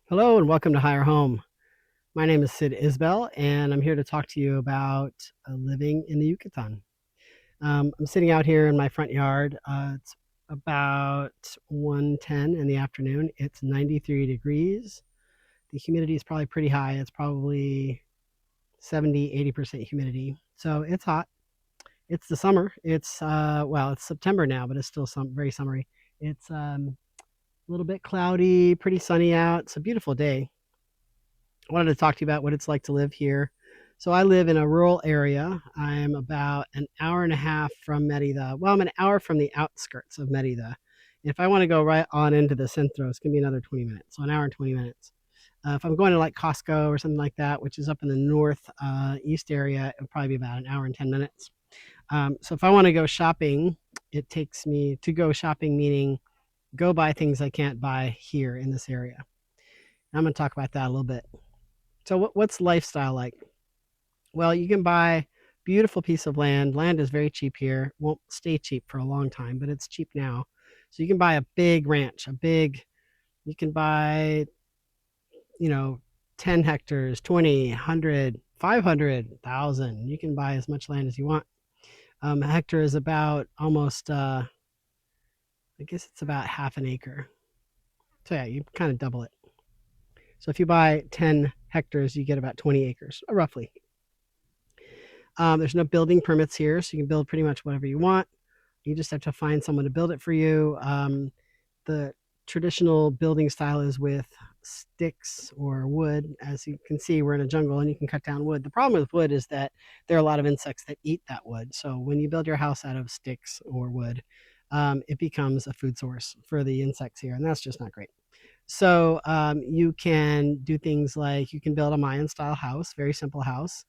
Hello and welcome to Higher Home. My name is Cid Isbell, and I'm here to talk to you about living in the Yucatan. I'm sitting out here in my front yard. It's about 1:10 in the afternoon. It's 93 degrees. The humidity is probably pretty high. It's probably 70-80% humidity. So it's hot. It's the summer. It's September now, but it's still very summery. It's a little bit cloudy, pretty sunny out. It's a beautiful day. I wanted to talk to you about what it's like to live here. So I live in a rural area. I'm about an hour and a half from Merida. Well, I'm an hour from the outskirts of Merida. If I want to go right on into the centro, it's going to be another 20 minutes. So an hour and 20 minutes. If I'm going to like Costco or something like that, which is up in the north east area, it would probably be about an hour and 10 minutes. So if I want to go shopping, it takes me to go shopping, meaning go buy things I can't buy here in this area. I'm going to talk about that a little bit. So what's lifestyle like? Well, you can buy beautiful piece of land. Land is very cheap here. Won't stay cheap for a long time, but it's cheap now. So you can buy a big ranch, you can buy, you know, 10 hectares, 20, 100, 500,000. You can buy as much land as you want. A hectare is about almost, I guess it's about half an acre. So yeah, you kind of double it. So if you buy 10 hectares, you get about 20 acres, roughly. There's no building permits here, so you can build pretty much whatever you want. You just have to find someone to build it for you. The traditional building style is with sticks or wood. As you can see, we're in a jungle and you can cut down wood. The problem with wood is that there are a lot of insects that eat that wood. So when you build your house out of sticks or wood, it becomes a food source for the insects here, and that's just not great. So you can do things like you can build a Mayan style house, very simple house.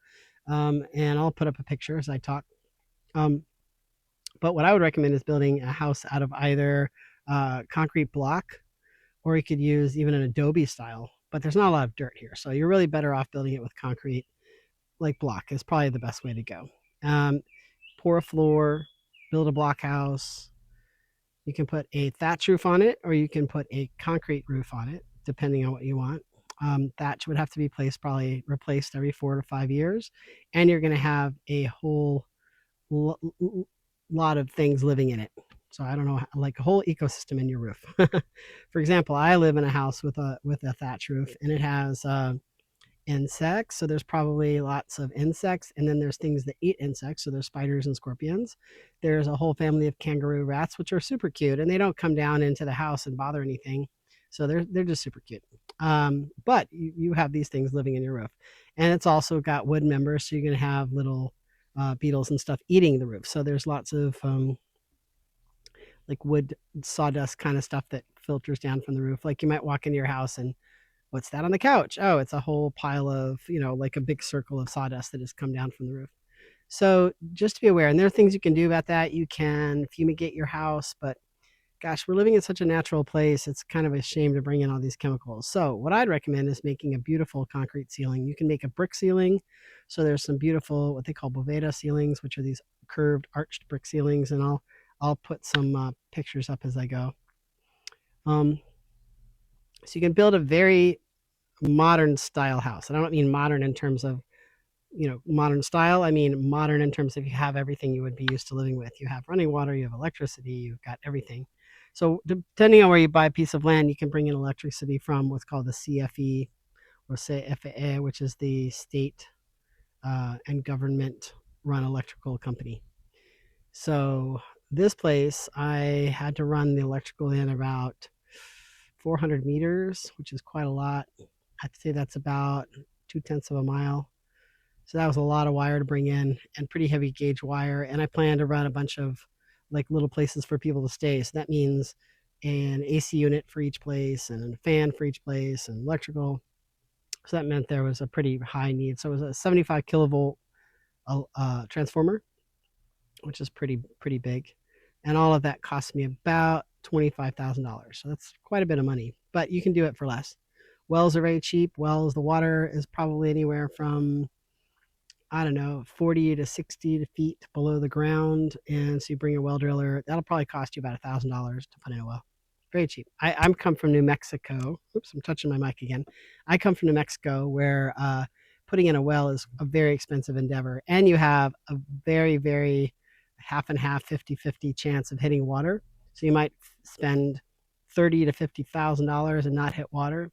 And I'll put up a picture as I talk. Um, but what I would recommend is building a house out of either concrete block, or you could use even an adobe style. But there's not a lot of dirt here, so you're really better off building it with concrete, like block is probably the best way to go. Um, Pour a floor, build a block house. You can put a thatch roof on it, or you can put a concrete roof on it, depending on what you want. Thatch would have to be probably replaced every 4 to 5 years, and you're going to have a whole lot of things living in it. So I don't know, like a whole ecosystem in your roof. For example, I live in a house with a thatch roof, and it has insects. So there's probably lots of insects, and then there's things that eat insects. So there's spiders and scorpions. There's a whole family of kangaroo rats, which are super cute, and they don't come down into the house and bother anything. So they're just super cute. But you have these things living in your roof, and it's also got wood members, so you're going to have little beetles and stuff eating the roof. So there's lots of like wood sawdust kind of stuff that filters down from the roof. Like you might walk into your house and what's that on the couch? Oh, it's a whole pile of, like a big circle of sawdust that has come down from the roof. So just to be aware, and there are things you can do about that. You can fumigate your house, but gosh, we're living in such a natural place. It's kind of a shame to bring in all these chemicals. So what I'd recommend is making a beautiful concrete ceiling. You can make a brick ceiling. So there's some beautiful, what they call boveda ceilings, which are these curved arched brick ceilings. And I'll put some pictures up as I go. Um, so you can build a very modern style house. And I don't mean modern in terms of, modern style. I mean modern in terms of you have everything you would be used to living with. You have running water, you have electricity, you've got everything. So depending on where you buy a piece of land, you can bring in electricity from what's called the CFE or CFE, which is the state and government run electrical company. So this place, I had to run the electrical in about 400 meters, which is quite a lot. I'd say that's about 2/10 of a mile. So that was a lot of wire to bring in and pretty heavy gauge wire. And I plan to run a bunch of like little places for people to stay. So that means an AC unit for each place and a fan for each place and electrical. So that meant there was a pretty high need. So it was a 75 kilovolt transformer, which is pretty big. And all of that cost me about $25,000. So that's quite a bit of money, but you can do it for less. Wells are very cheap. Wells, the water is probably anywhere from, I don't know, 40 to 60 feet below the ground. And so you bring a well driller, that'll probably cost you about $1,000 to put in a well. very cheap. I'm come from New Mexico. Oops, I'm touching my mic again. I come from New Mexico, where putting in a well is a very expensive endeavor, and you have a very, very half and half, 50-50 chance of hitting water. So you might spend $30,000 to $50,000 and not hit water,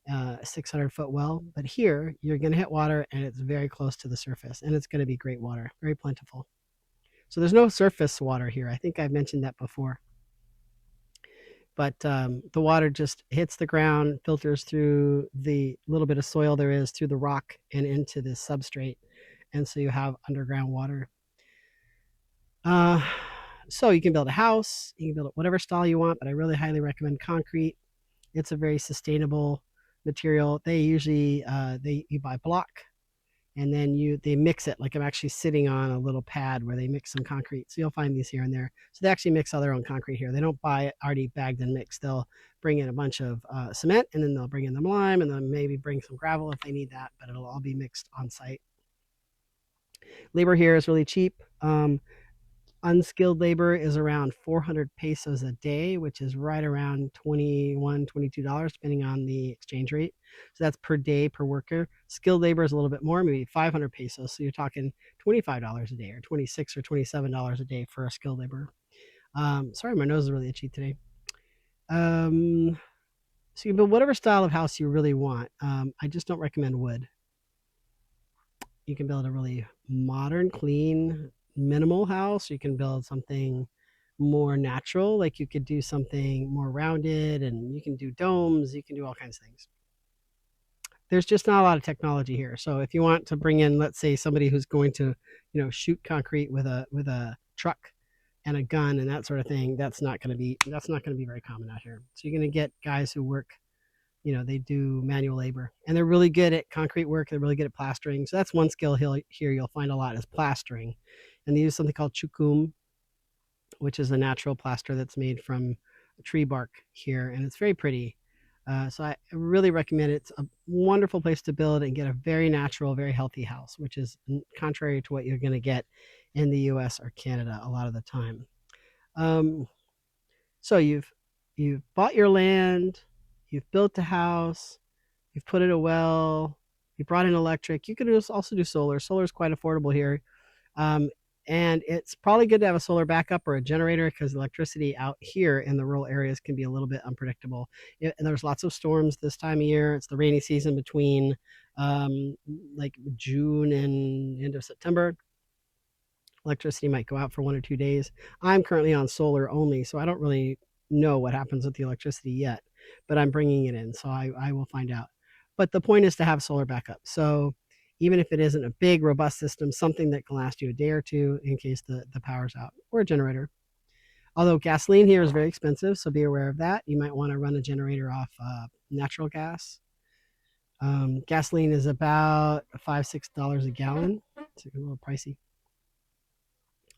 a 600-foot well. But here, you're going to hit water, and it's very close to the surface, and it's going to be great water, very plentiful. So there's no surface water here. I think I've mentioned that before. But the water just hits the ground, filters through the little bit of soil there is, through the rock and into the substrate. And so you have underground water. Uh, so you can build a house, you can build it whatever style you want, but I really highly recommend concrete. It's a very sustainable material. They usually you buy block, and then they mix it. Like I'm actually sitting on a little pad where they mix some concrete. So you'll find these here and there. So they actually mix all their own concrete here. They don't buy it already bagged and mixed. They'll bring in a bunch of cement, and then they'll bring in the lime, and then maybe bring some gravel if they need that, but it'll all be mixed on site. Labor here is really cheap. Unskilled labor is around 400 pesos a day, which is right around $21, $22, depending on the exchange rate. So that's per day per worker. Skilled labor is a little bit more, maybe 500 pesos. So you're talking $25 a day, or $26 or $27 a day for a skilled labor. Sorry, my nose is really itchy today. So you can build whatever style of house you really want. I just don't recommend wood. You can build a really modern, clean, minimal house. You can build something more natural, like you could do something more rounded, and you can do domes, you can do all kinds of things. There's just not a lot of technology here. So if you want to bring in, let's say, somebody who's going to, shoot concrete with a truck and a gun and that sort of thing, that's not going to be very common out here. So you're going to get guys who work, they do manual labor, and they're really good at concrete work. They're really good at plastering. So that's one skill here you'll find a lot, is plastering. And they use something called chukum, which is a natural plaster that's made from tree bark here, and it's very pretty. So I really recommend it. It's a wonderful place to build and get a very natural, very healthy house, which is contrary to what you're going to get in the US or Canada a lot of the time. So you've bought your land, you've built a house, you've put in a well, you brought in electric. You could also do solar. Solar is quite affordable here. And it's probably good to have a solar backup or a generator, because electricity out here in the rural areas can be a little bit unpredictable. And there's lots of storms this time of year. It's the rainy season between like June and end of September. Electricity might go out for 1 or 2 days. I'm currently on solar only, so I don't really know what happens with the electricity yet, but I'm bringing it in, so I will find out. But the point is to have solar backup. So even if it isn't a big, robust system, something that can last you a day or two in case the power's out, or a generator. Although gasoline here is very expensive, so be aware of that. You might want to run a generator off natural gas. Gasoline is about $5-6 a gallon. It's a little pricey.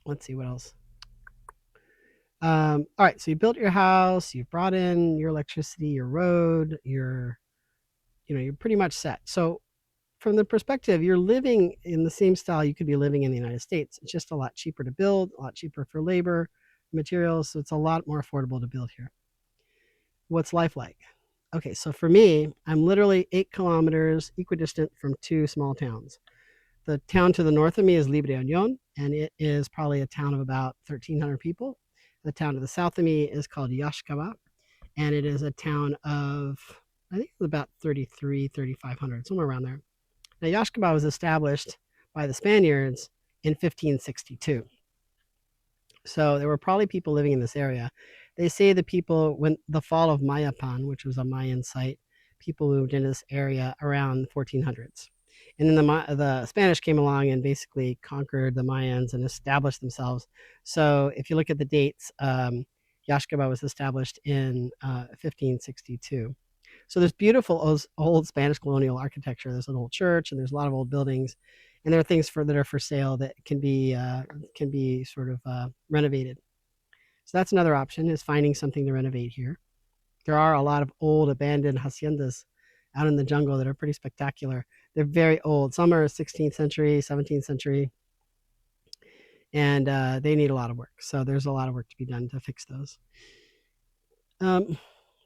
Let's see what else. All right, so you built your house, you've brought in your electricity, your road, you're pretty much set. So from the perspective, you're living in the same style you could be living in the United States. It's just a lot cheaper to build, a lot cheaper for labor, materials, so it's a lot more affordable to build here. What's life like? Okay, so for me, I'm literally 8 kilometers equidistant from 2 small towns. The town to the north of me is Libre Union, and it is probably a town of about 1,300 people. The town to the south of me is called Yaxcaba, and it is a town of, I think, about 3,500, somewhere around there. Now, Yaxcaba was established by the Spaniards in 1562. So there were probably people living in this area. They say the people, when the fall of Mayapan, which was a Mayan site, people moved into this area around 1400s. And then the Spanish came along and basically conquered the Mayans and established themselves. So if you look at the dates, Yaxcaba was established in 1562. So there's beautiful old Spanish colonial architecture. There's an old church, and there's a lot of old buildings, and there are things that are for sale that can be sort of renovated. So that's another option, is finding something to renovate here. There are a lot of old abandoned haciendas out in the jungle that are pretty spectacular. They're very old. Some are 16th century, 17th century, and they need a lot of work. So there's a lot of work to be done to fix those. Um,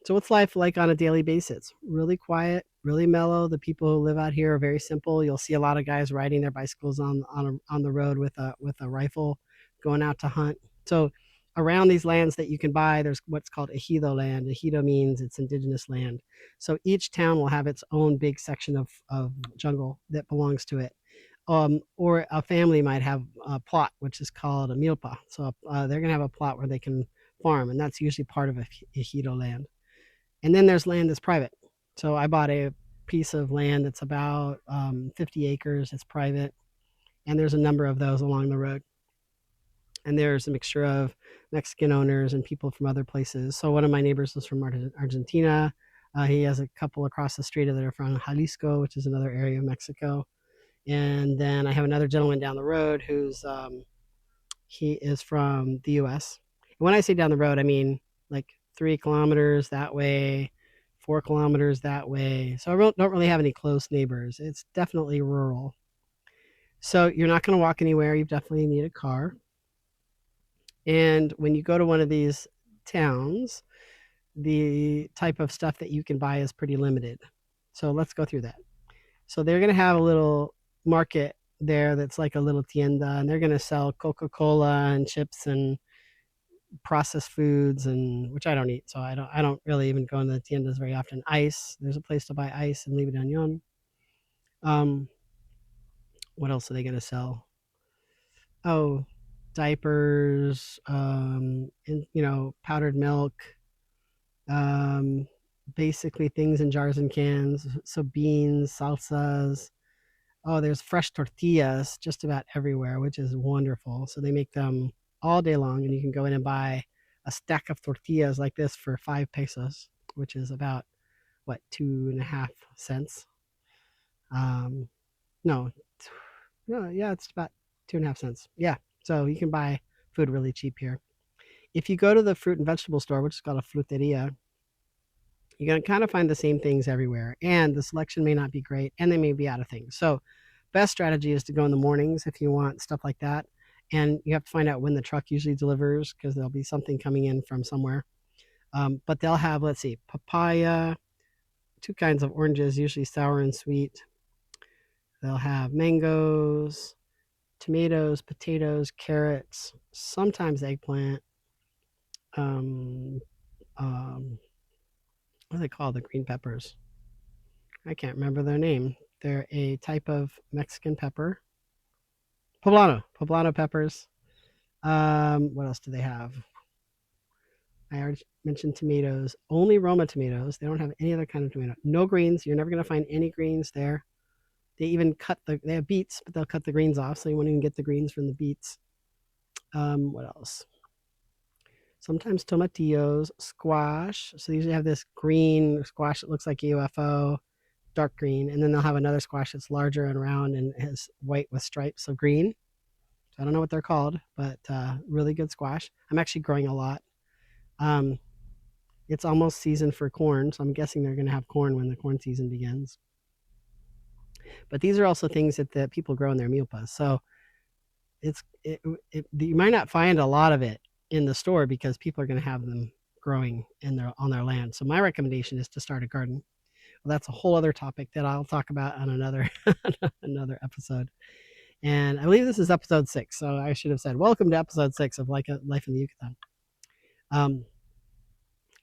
so what's life like on a daily basis? Really quiet, really mellow. The people who live out here are very simple. You'll see a lot of guys riding their bicycles on the road with a rifle, going out to hunt. So around these lands that you can buy, there's what's called ejido land. Ejido means it's indigenous land. So each town will have its own big section of jungle that belongs to it. Or a family might have a plot, which is called a milpa. So they're going to have a plot where they can farm, and that's usually part of a ejido land. And then there's land that's private. So I bought a piece of land that's about 50 acres. It's private, and there's a number of those along the road. And there's a mixture of Mexican owners and people from other places. So one of my neighbors is from Argentina. He has a couple across the street that are from Jalisco, which is another area of Mexico. And then I have another gentleman down the road who's he is from the U.S. And when I say down the road, I mean like 3 kilometers that way, 4 kilometers that way. So I don't really have any close neighbors. It's definitely rural. So you're not going to walk anywhere. You definitely need a car. And when you go to one of these towns, the type of stuff that you can buy is pretty limited. So let's go through that. So they're going to have a little market there that's like a little tienda, and they're going to sell Coca-Cola and chips and processed foods, and which I don't eat, so I don't really even go into the tiendas very often. Ice, there's a place to buy ice and leave it onion. Um, what else are they going to sell? Oh, diapers, and powdered milk, um, basically things in jars and cans. So beans, salsas. Oh, there's fresh tortillas just about everywhere, which is wonderful. So they make them all day long, and you can go in and buy a stack of tortillas like this for 5 pesos, which is about what, 2.5 cents. Um, no, no, yeah, it's about 2.5 cents. Yeah, so you can buy food really cheap here. If you go to the fruit and vegetable store, which is called a fruteria, you're going to kind of find the same things everywhere, and the selection may not be great, and they may be out of things. So best strategy is to go in the mornings if you want stuff like that, and you have to find out when the truck usually delivers, because there'll be something coming in from somewhere. But they'll have, let's see, papaya, two kinds of oranges, usually sour and sweet. They'll have mangoes, tomatoes, potatoes, carrots, sometimes eggplant. um, um, what do they call the green peppers? I can't remember their name. They're a type of Mexican pepper. Poblano peppers. What else do they have? I already mentioned tomatoes. Only Roma tomatoes. They don't have any other kind of tomato. No greens. You're never going to find any greens there. They even they have beets, but they'll cut the greens off, so you won't even get the greens from the beets. What else? Sometimes tomatillos, squash. So they usually have this green squash that looks like a UFO, dark green, and then they'll have another squash that's larger and round and has white with stripes of green. So I don't know what they're called, but really good squash. I'm actually growing a lot. Um, it's almost season for corn, so I'm guessing they're going to have corn when the corn season begins. But these are also things that the people grow in their milpas. So you might not find a lot of it in the store because people are going to have them growing on their land. So my recommendation is to start a garden. Well, that's a whole other topic that I'll talk about on another another episode. And I believe this is episode 6, so I should have said welcome to episode 6 of Life in the Yucatan.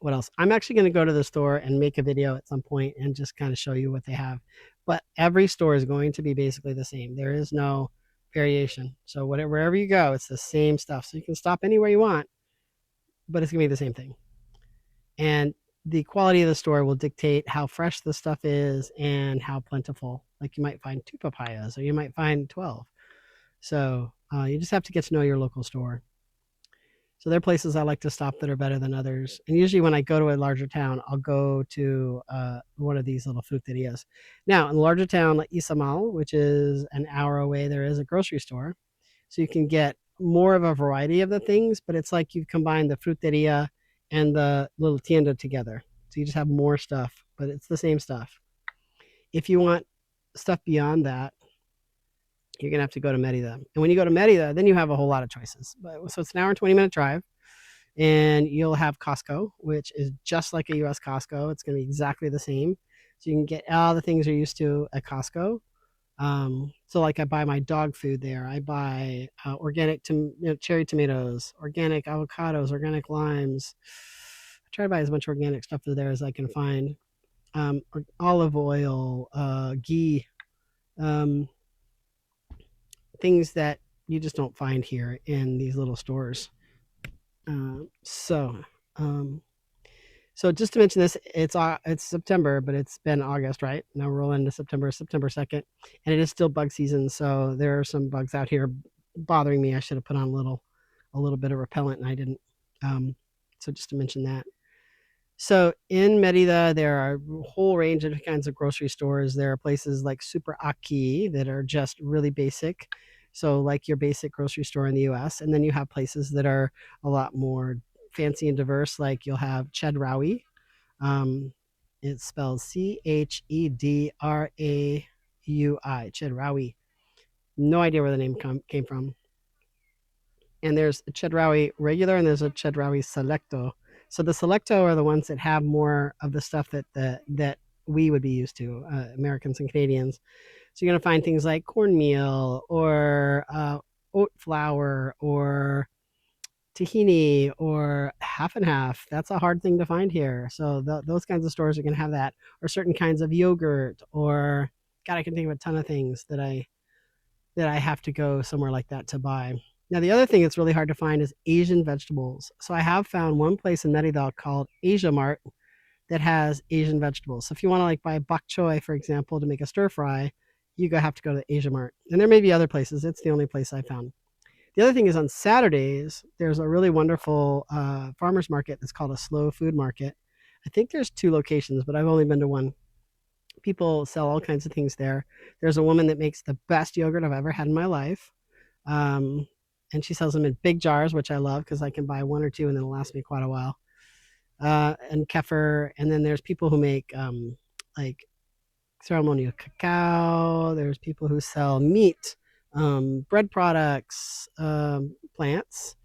What else? I'm actually going to go to the store and make a video at some point and just kind of show you what they have. But every store is going to be basically the same. There is no variation. So wherever you go, it's the same stuff. So you can stop anywhere you want, but it's going to be the same thing. And the quality of the store will dictate how fresh the stuff is and how plentiful. Like you might find 2 papayas or you might find 12. So you just have to get to know your local store. So there are places I like to stop that are better than others. And usually when I go to a larger town, I'll go to one of these little fruterias. Now, in a larger town like Izamal, which is an hour away, there is a grocery store. So you can get more of a variety of the things, but it's like you combine the fruteria and the little tienda together. So you just have more stuff, but it's the same stuff. If you want stuff beyond that, you're going to have to go to Merida. And when you go to Merida, then you have a whole lot of choices. So it's an hour and 20-minute drive. And you'll have Costco, which is just like a US Costco. It's going to be exactly the same. So you can get all the things you're used to at Costco. So like I buy my dog food there. I buy organic cherry tomatoes, organic avocados, organic limes. I try to buy as much organic stuff there as I can find. Olive oil, ghee, um, things that you just don't find here in these little stores. Uh, so, um, so just to mention this, it's September, but it's been August, right? Now we're rolling into September 2nd, and it is still bug season. So there are some bugs out here bothering me. I should have put on a little bit of repellent, and I didn't. So just to mention that. So in Merida, there are a whole range of kinds of grocery stores. There are places like Super Aki that are just really basic. So like your basic grocery store in the US. And then you have places that are a lot more fancy and diverse, like you'll have Chedraui. Um, it spells Chedraui. Chedraui. No idea where the name came from. And there's a Chedraui regular and there's a Chedraui Selecto. So the Selecto are the ones that have more of the stuff that we would be used to, Americans and Canadians. So you're going to find things like cornmeal or oat flour or tahini or half and half. That's a hard thing to find here. So those kinds of stores are going to have that, or certain kinds of yogurt, or God, I can think of a ton of things that I have to go somewhere like that to buy. Now, the other thing that's really hard to find is Asian vegetables. So I have found one place in Merida called Asia Mart that has Asian vegetables. So if you want to like buy bok choy, for example, to make a stir fry, you have to go to Asia Mart. And there may be other places. It's the only place I found. The other thing is on Saturdays, there's a really wonderful farmer's market that's called a slow food market. I think there's 2 locations, but I've only been to one. People sell all kinds of things there. There's a woman that makes the best yogurt I've ever had in my life. Um, and she sells them in big jars, which I love because I can buy 1 or 2 and it'll last me quite a while. And kefir. And then there's people who make like ceremonial cacao. There's people who sell meat, bread products, plants,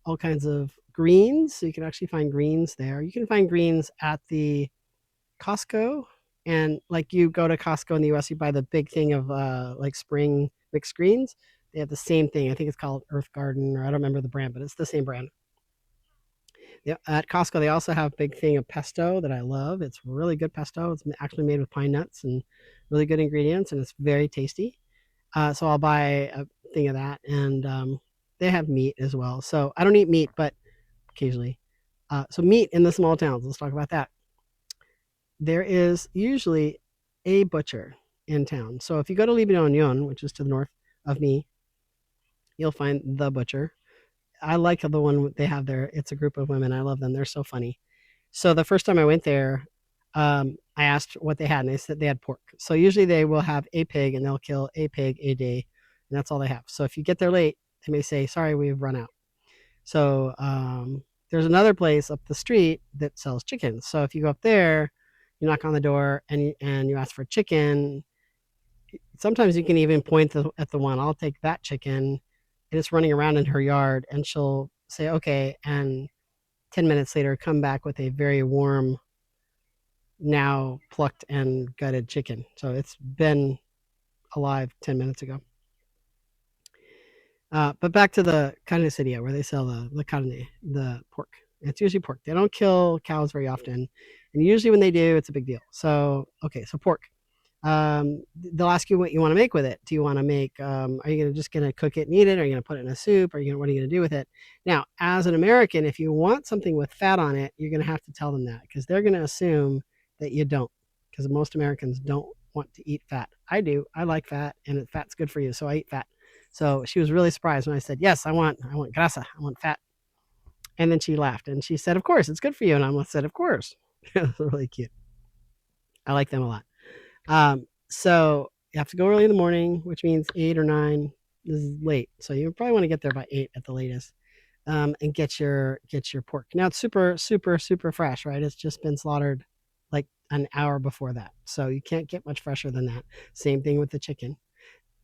all kinds of greens. So you can actually find greens there. You can find greens at the Costco. And like you go to Costco in the US, you buy the big thing of like spring mixed greens. They have the same thing. I think it's called Earth Garden, or I don't remember the brand, but it's the same brand. Yeah, at Costco, they also have a big thing of pesto that I love. It's really good pesto. It's actually made with pine nuts and really good ingredients, and it's very tasty. So I'll buy a thing of that, and they have meat as well. So I don't eat meat, but occasionally. So meat in the small towns. Let's talk about that. There is usually a butcher in town. So if you go to Libidon, which is to the north of me, you'll find the butcher. I like the one they have there. It's a group of women. I love them. They're so funny. So the first time I went there, I asked what they had, and they said they had pork. So usually they will have a pig, and they'll kill a pig a day, and that's all they have. So if you get there late, they may say, "Sorry, we've run out." So there's another place up the street that sells chicken. So if you go up there, you knock on the door and you ask for chicken. Sometimes you can even point at the one. I'll take that chicken, and it's running around in her yard, and she'll say, "Okay," and 10 minutes later come back with a very warm, now plucked and gutted chicken. So it's been alive 10 minutes ago. But back to the carniceria where they sell the carne, the pork. It's usually pork. They don't kill cows very often. And usually when they do, it's a big deal. So, okay, so pork. They'll ask you what you want to make with it. Do you want to make, are you just going to cook it and eat it? Are you going to put it in a soup? What are you going to do with it? Now, as an American, if you want something with fat on it, you're going to have to tell them that because they're going to assume that you don't, because most Americans don't want to eat fat. I do. I like fat, and fat's good for you, so I eat fat. So she was really surprised when I said, "Yes, I want grasa, I want fat." And then she laughed and she said, "Of course, it's good for you." And I said, "Of course." It was really cute. I like them a lot. So you have to go early in the morning, which means 8 or 9. This is late, so you probably want to get there by 8 at the latest, and get your pork. Now it's super, super, super fresh, right? It's just been slaughtered like an hour before that, so you can't get much fresher than that. Same thing with the chicken.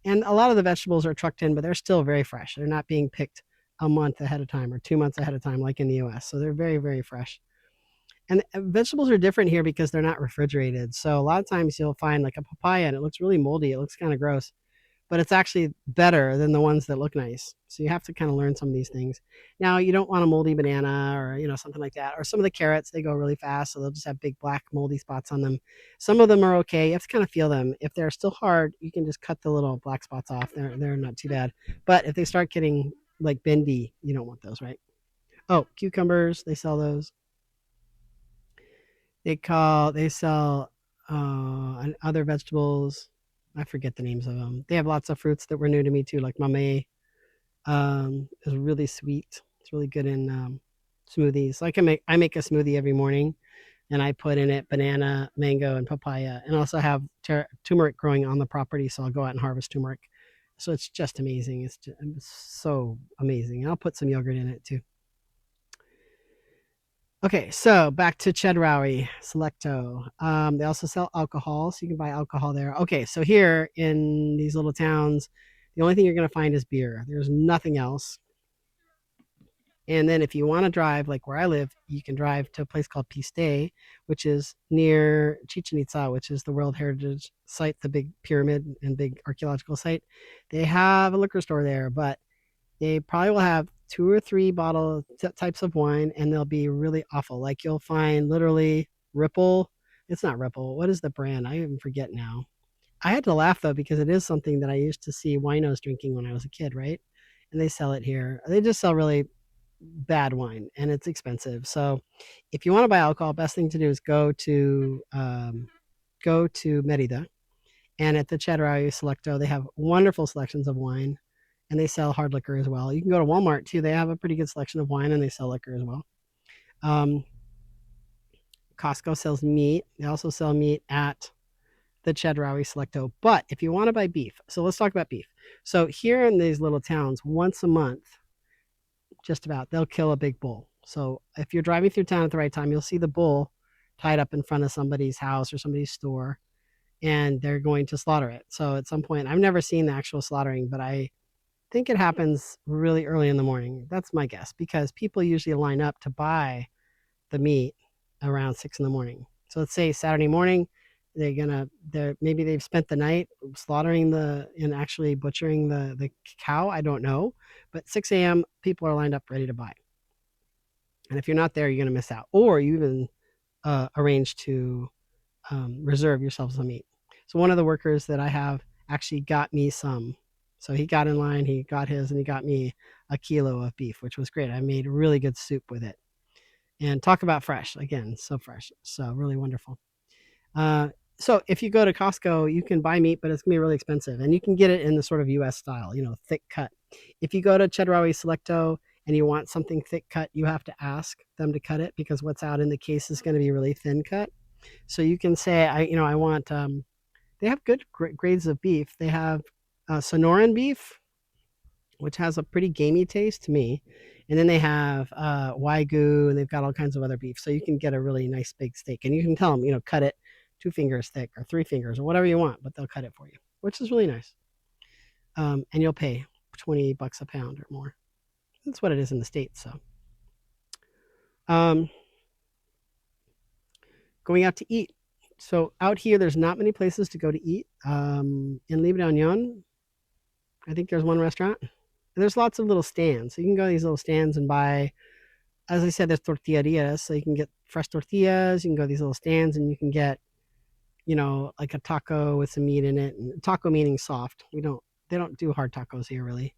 And a lot of the vegetables are trucked in, but they're still very fresh. They're not being picked a month ahead of time or 2 months ahead of time, like in the US. So they're very, very fresh. And vegetables are different here because they're not refrigerated. So a lot of times you'll find like a papaya and it looks really moldy. It looks kind of gross, but it's actually better than the ones that look nice. So you have to kind of learn some of these things. Now, you don't want a moldy banana or, something like that. Or some of the carrots, they go really fast. So they'll just have big black moldy spots on them. Some of them are okay. You have to kind of feel them. If they're still hard, you can just cut the little black spots off. They're not too bad. But if they start getting like bendy, you don't want those, right? Oh, cucumbers, they sell those. They sell and other vegetables. I forget the names of them. They have lots of fruits that were new to me too, like mamey. Is really sweet. It's really good in smoothies. So I make a smoothie every morning, and I put in it banana, mango, and papaya, and also have turmeric growing on the property. So I'll go out and harvest turmeric. So it's just amazing. It's so amazing. And I'll put some yogurt in it too. Okay, so back to Chedraui Selecto. They also sell alcohol, so you can buy alcohol there. Okay, so here in these little towns, the only thing you're going to find is beer. There's nothing else. And then if you want to drive, like where I live, you can drive to a place called Piste, which is near Chichen Itza, which is the World Heritage Site, the big pyramid and big archaeological site. They have a liquor store there, but they probably will have two or three types of wine, and they'll be really awful. Like you'll find literally Ripple. It's not Ripple. What is the brand? I even forget now. I had to laugh though because it is something that I used to see winos drinking when I was a kid, right? And they sell it here. They just sell really bad wine, and it's expensive. So if you want to buy alcohol, best thing to do is go to Merida, and at the Chedraui Selecto, they have wonderful selections of wine, and they sell hard liquor as well. You can go to Walmart too. They have a pretty good selection of wine, and they sell liquor as well. Um, Costco sells meat. They also sell meat at the Chedraui Selecto. But if you want to buy beef, so let's talk about beef. So here in these little towns, once a month, just about, they'll kill a big bull. So if you're driving through town at the right time, you'll see the bull tied up in front of somebody's house or somebody's store, and they're going to slaughter it. So at some point, I've never seen the actual slaughtering, but I think it happens really early in the morning. That's my guess, because people usually line up to buy the meat around 6 in the morning. So let's say Saturday morning, maybe they've spent the night slaughtering and actually butchering the cow. I don't know, but 6 a.m. people are lined up ready to buy. And if you're not there, you're going to miss out. Or you even arrange to reserve yourself some meat. So one of the workers that I have actually got me some. So he got in line, he got his, and he got me a kilo of beef, which was great. I made really good soup with it. And talk about fresh. Again, so fresh. So really wonderful. Uh, so if you go to Costco, you can buy meat, but it's going to be really expensive. And you can get it in the sort of US style, thick cut. If you go to Chedraui Selecto and you want something thick cut, you have to ask them to cut it, because what's out in the case is going to be really thin cut. So you can say, I want, they have good grades of beef. They have Sonoran beef, which has a pretty gamey taste to me. And then they have Wagyu, and they've got all kinds of other beef. So you can get a really nice big steak, and you can tell them, cut it 2 fingers thick or 3 fingers or whatever you want, but they'll cut it for you, which is really nice. And you'll pay $20 a pound or more. That's what it is in the States. So um, going out to eat. So out here, there's not many places to go to eat. In Liberanon, I think there's one restaurant. And there's lots of little stands. So you can go to these little stands and buy, as I said, there's tortillerias. So you can get fresh tortillas. You can go to these little stands and you can get, like a taco with some meat in it. And taco meaning soft. They don't do hard tacos here really.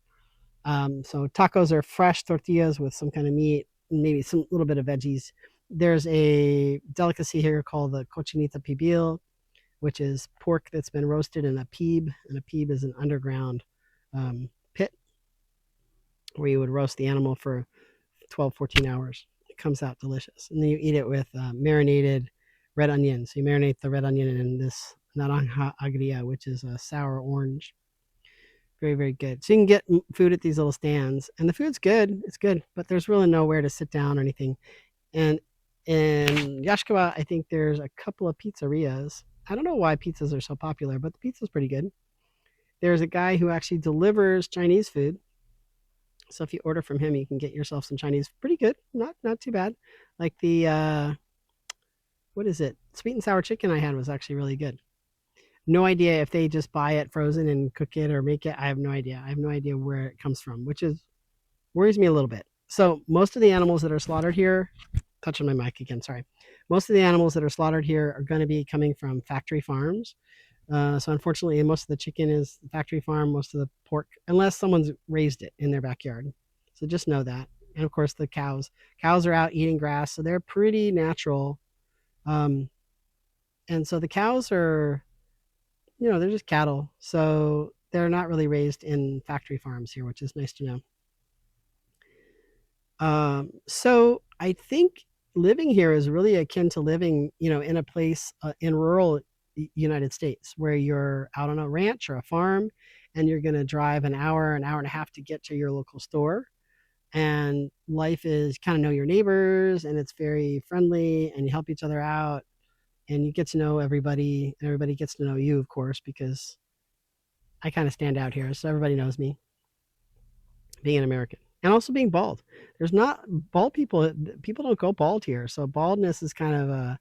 So tacos are fresh tortillas with some kind of meat, and maybe some little bit of veggies. There's a delicacy here called the cochinita pibil, which is pork that's been roasted in a peeb, and a peeb is an underground pit where you would roast the animal for 12, 14 hours. It comes out delicious. And then you eat it with marinated red onion. So you marinate the red onion in this naranja agria, which is a sour orange. Very, very good. So you can get food at these little stands, and the food's good. It's good, but there's really nowhere to sit down or anything. And in Yaxcaba, I think there's a couple of pizzerias. I don't know why pizzas are so popular, but the pizza's pretty good. There's a guy who actually delivers Chinese food, So if you order from him, you can get yourself some Chinese. Pretty good, not too bad. Like the what is it? Sweet and sour chicken I had was actually really good. No idea if they just buy it frozen and cook it or make it. I have no idea. I have no idea where it comes from, which is worries me a little bit. So most of the animals that are slaughtered here, touching my mic again, sorry. Most of the animals that are slaughtered here are going to be coming from factory farms. So unfortunately, most of the chicken is the factory farm, most of the pork, unless someone's raised it in their backyard. So just know that. And of course, the cows. Cows are out eating grass, so they're pretty natural. Um, and so the cows are, they're just cattle. So they're not really raised in factory farms here, which is nice to know. So I think living here is really akin to living, in a place in rural United States where you're out on a ranch or a farm and you're going to drive an hour and a half to get to your local store. And life is kind of know your neighbors and it's very friendly and you help each other out and you get to know everybody. And everybody gets to know you, of course, because I kind of stand out here. So everybody knows me being an American and also being bald. There's not bald people. People don't go bald here, so baldness is kind of a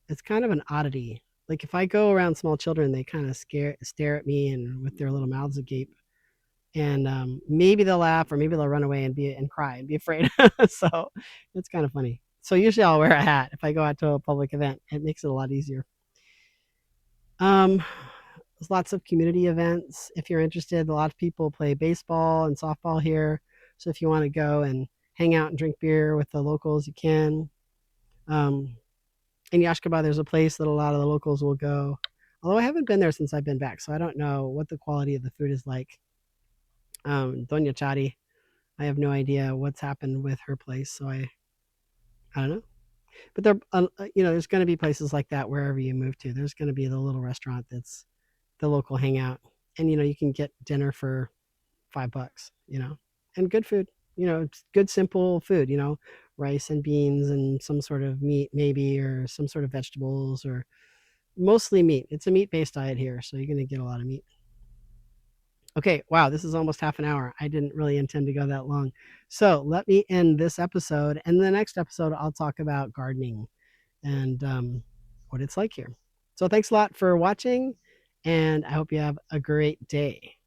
it's kind of an oddity. Like if I go around small children, they kind of stare at me and with their little mouths agape, and maybe they'll laugh or maybe they'll run away and cry and be afraid. So it's kind of funny. So usually I'll wear a hat if I go out to a public event. It makes it a lot easier. Um, there's lots of community events. If you're interested, a lot of people play baseball and softball here. So if you want to go and hang out and drink beer with the locals, you can. Um, in Yaxcaba, there's a place that a lot of the locals will go. Although I haven't been there since I've been back, so I don't know what the quality of the food is like. Doña Chadi, I have no idea what's happened with her place, so I don't know. But there's going to be places like that wherever you move to. There's going to be the little restaurant that's the local hangout, and you can get dinner for $5, and good food. It's good simple food. Rice and beans and some sort of meat maybe, or some sort of vegetables, or mostly meat. It's a meat-based diet here, so you're going to get a lot of meat. Okay, wow, this is almost half an hour. I didn't really intend to go that long. So let me end this episode. And in the next episode, I'll talk about gardening and what it's like here. So thanks a lot for watching, and I hope you have a great day.